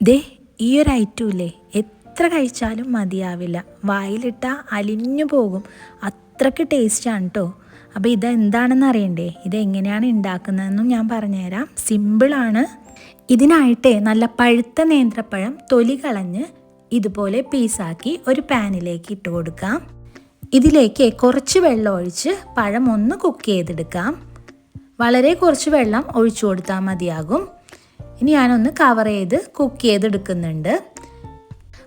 ദേ ഈ ഒരു ഐറ്റം ഇല്ലേ, എത്ര കഴിച്ചാലും മതിയാവില്ല. വായിലിട്ടാൽ അലിഞ്ഞു പോകും. അത്രയ്ക്ക് ടേസ്റ്റാണ് കേട്ടോ. അപ്പോൾ ഇതെന്താണെന്ന് അറിയണ്ടേ? ഇതെങ്ങനെയാണ് ഉണ്ടാക്കുന്നതെന്നും ഞാൻ പറഞ്ഞുതരാം. സിമ്പിളാണ്. ഇതിനായിട്ട് നല്ല പഴുത്ത നേന്ത്രപ്പഴം തൊലി കളഞ്ഞ് ഇതുപോലെ പീസാക്കി ഒരു പാനിലേക്ക് ഇട്ട് കൊടുക്കാം. ഇതിലേക്ക് കുറച്ച് വെള്ളം ഒഴിച്ച് പഴം ഒന്ന് കുക്ക് ചെയ്തെടുക്കാം. വളരെ കുറച്ച് വെള്ളം ഒഴിച്ചു കൊടുത്താൽ മതിയാകും. ഇനി ഞാനൊന്ന് കവർ ചെയ്ത് കുക്ക് ചെയ്തെടുക്കുന്നുണ്ട്.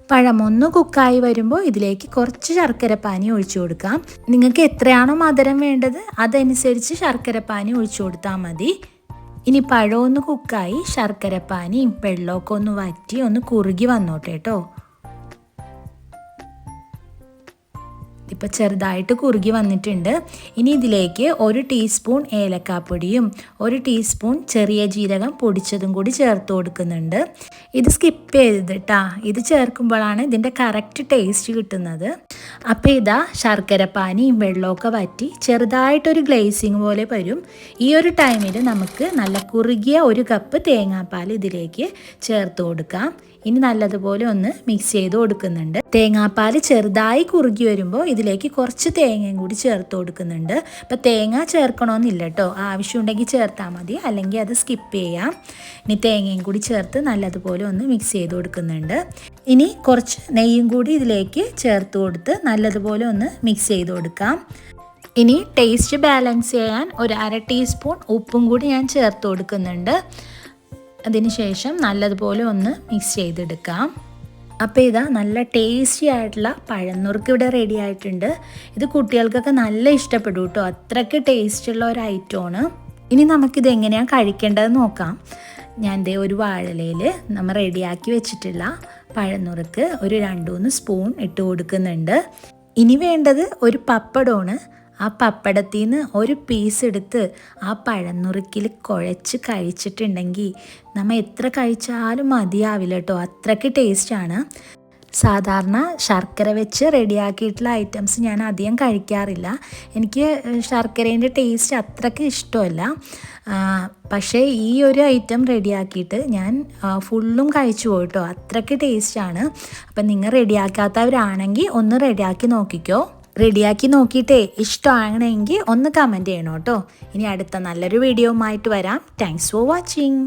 പഴം ഒന്ന് കുക്കായി വരുമ്പോൾ ഇതിലേക്ക് കുറച്ച് ശർക്കരപ്പാനി ഒഴിച്ചു കൊടുക്കാം. നിങ്ങൾക്ക് എത്രയാണോ മധുരം വേണ്ടത് അതനുസരിച്ച് ശർക്കരപ്പാനി ഒഴിച്ചു കൊടുത്താൽ മതി. ഇനി പഴം ഒന്ന് കുക്കായി ശർക്കരപ്പാനിയും വെള്ളമൊക്കെ ഒന്ന് വറ്റി ഒന്ന് കുറുകി വന്നോട്ടെ കേട്ടോ. ഇപ്പോൾ ചെറുതായിട്ട് കുറുകി വന്നിട്ടുണ്ട്. ഇനി ഇതിലേക്ക് 1 ടീസ്പൂൺ ഏലക്കാപ്പൊടിയും 1 ടീസ്പൂൺ ചെറിയ ജീരകം പൊടിച്ചതും കൂടി ചേർത്ത് കൊടുക്കുന്നുണ്ട്. ഇത് സ്കിപ്പ് ചെയ്തിട്ടാ, ഇത് ചേർക്കുമ്പോഴാണ് ഇതിൻ്റെ കറക്റ്റ് ടേസ്റ്റ് കിട്ടുന്നത്. അപ്പോൾ ഇതാ ശർക്കരപ്പാനിയും വെള്ളമൊക്കെ വറ്റി ചെറുതായിട്ടൊരു ഗ്ലേസിങ് പോലെ വരും. ഈ ഒരു ടൈമിൽ നമുക്ക് നല്ല കുറുകിയ 1 കപ്പ് തേങ്ങാപ്പാൽ ഇതിലേക്ക് ചേർത്ത് കൊടുക്കാം. ഇനി നല്ലതുപോലെ ഒന്ന് മിക്സ് ചെയ്ത് കൊടുക്കുന്നുണ്ട്. തേങ്ങാപ്പാൽ ചെറുതായി കുറുകി വരുമ്പോൾ ഇതിലേക്ക് കുറച്ച് തേങ്ങയും കൂടി ചേർത്ത് കൊടുക്കുന്നുണ്ട്. അപ്പോൾ തേങ്ങ ചേർക്കണമെന്നില്ല കേട്ടോ, ആവശ്യമുണ്ടെങ്കിൽ ചേർത്താൽ മതി, അല്ലെങ്കിൽ അത് സ്കിപ്പ് ചെയ്യാം. ഇനി തേങ്ങയും കൂടി ചേർത്ത് നല്ലതുപോലെ ഒന്ന് മിക്സ് ചെയ്ത് കൊടുക്കുന്നുണ്ട്. ഇനി കുറച്ച് നെയ്യും കൂടി ഇതിലേക്ക് ചേർത്ത് കൊടുത്ത് നല്ലതുപോലെ ഒന്ന് മിക്സ് ചെയ്ത് കൊടുക്കാം. ഇനി ടേസ്റ്റ് ബാലൻസ് ചെയ്യാൻ 1/2 ടീസ്പൂൺ ഉപ്പും കൂടി ഞാൻ ചേർത്ത് കൊടുക്കുന്നുണ്ട്. അതിനുശേഷം നല്ലതുപോലെ ഒന്ന് മിക്സ് ചെയ്തെടുക്കാം. അപ്പോൾ ഇതാ നല്ല ടേസ്റ്റി ആയിട്ടുള്ള പഴനുറുക്ക് ഇവിടെ റെഡി ആയിട്ടുണ്ട്. ഇത് കുട്ടികൾക്കൊക്കെ നല്ല ഇഷ്ടപ്പെടും കേട്ടോ, അത്രയ്ക്ക് ടേസ്റ്റുള്ള ഒരു ഐറ്റമാണ്. ഇനി നമുക്കിത് എങ്ങനെയാണ് കഴിക്കേണ്ടതെന്ന് നോക്കാം. ഞാൻ ദേ ഒരു വാഴയിലയിൽ നമ്മൾ റെഡിയാക്കി വെച്ചിട്ടുള്ള പഴനുറുക്ക് ഒരു 2-3 സ്പൂൺ ഇട്ട് കൊടുക്കുന്നുണ്ട്. ഇനി വേണ്ടത് ഒരു പപ്പടമാണ്. ആ പപ്പടത്തിൽ നിന്ന് ഒരു പീസ് എടുത്ത് ആ പഴനുറുക്കിൽ കുഴച്ച് കഴിച്ചിട്ടുണ്ടെങ്കിൽ നമ്മൾ എത്ര കഴിച്ചാലും മതിയാവില്ല കേട്ടോ, അത്രയ്ക്ക് ടേസ്റ്റാണ്. സാധാരണ ശർക്കര വെച്ച് റെഡിയാക്കിയിട്ടുള്ള ഐറ്റംസ് ഞാൻ അധികം കഴിക്കാറില്ല. എനിക്ക് ശർക്കരേൻ്റെ ടേസ്റ്റ് അത്രയ്ക്ക് ഇഷ്ടമല്ല. പക്ഷേ ഈ ഒരു ഐറ്റം റെഡിയാക്കിയിട്ട് ഞാൻ ഫുള്ളും കഴിച്ചു പോയിട്ടോ, അത്രയ്ക്ക് ടേസ്റ്റാണ്. അപ്പം നിങ്ങൾ റെഡിയാക്കാത്തവരാണെങ്കിൽ ഒന്ന് റെഡിയാക്കി നോക്കിക്കോ. റെഡിയാക്കി നോക്കിയിട്ടേ ഇഷ്ടമാണെങ്കിൽ ഒന്ന് കമൻറ്റ് ചെയ്യണം കേട്ടോ. ഇനി അടുത്ത നല്ലൊരു വീഡിയോയുമായിട്ട് വരാം. Thanks for watching.